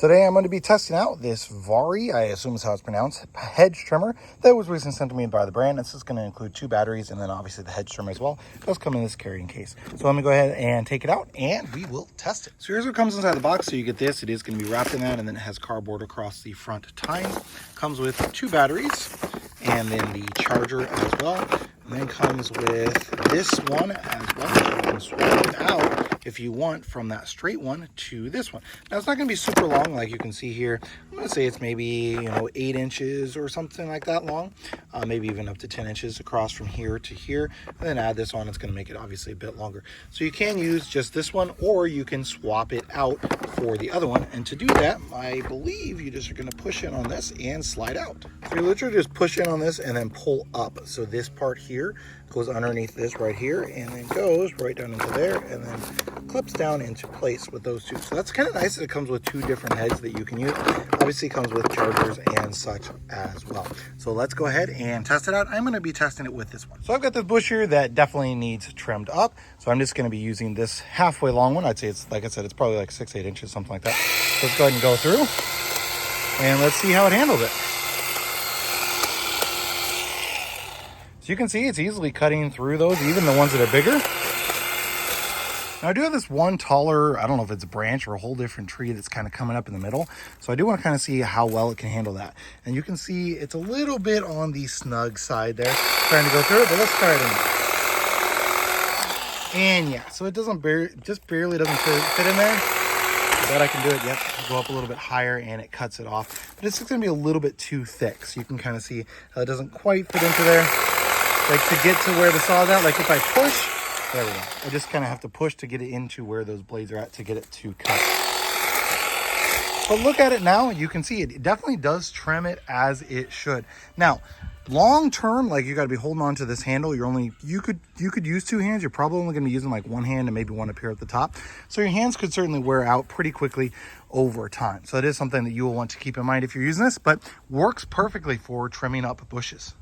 Today I'm going to be testing out this Varai, I assume is how it's pronounced, Hedge trimmer that was recently sent to me by the brand. This is going to include 2 batteries and then obviously the Hedge trimmer as well. It does come in this carrying case. So let me go ahead and take it out and we will test it. So here's what comes inside the box. So you get this, it is going to be wrapped in that, and then it has cardboard across the front tines. Comes with 2 batteries and then the charger as well. And then comes with this one as well. So you can swap it out if you want from that straight one to this one. Now it's not going to be super long like you can see here. I'm going to say it's maybe 8 inches or something like that long, maybe even up to 10 inches across from here to here. And then add this on, it's going to make it obviously a bit longer. So you can use just this one, or you can swap it out for the other one. And to do that, I believe you just are going to push in on this and slide out. So you literally just push in on this and then pull up. So this part here goes underneath this right here and then goes right down into there and then clips down into place with those 2. So that's kind of nice that it comes with 2 different heads that you can use. Obviously it comes with chargers and such as well. So let's go ahead and test it out. I'm going to be testing it with this one. So I've got this bush here that definitely needs trimmed up. So I'm just going to be using this halfway long one. I'd say it's, like I said, it's probably like 6-8 inches, something like that. So let's go ahead and go through and let's see how it handles it. So you can see it's easily cutting through those, even the ones that are bigger. Now I do have this one taller, I don't know if it's a branch or a whole different tree that's kind of coming up in the middle. So I do want to kind of see how well it can handle that. And you can see it's a little bit on the snug side there, trying to go through it, but let's try it anyway. And yeah, so it doesn't just barely doesn't fit in there. But I can do it. Yep, go up a little bit higher and it cuts it off. But it's just going to be a little bit too thick. So you can kind of see how it doesn't quite fit into there. Like to get to where the saw's at, like if I push, there we go. I just kind of have to push to get it into where those blades are at to get it to cut. But look at it now, you can see it definitely does trim it as it should. Now, long term, like you got to be holding on to this handle. You could use 2 hands. You're probably only going to be using like 1 hand and maybe one up here at the top. So your hands could certainly wear out pretty quickly over time. So it is something that you will want to keep in mind if you're using this, but works perfectly for trimming up bushes.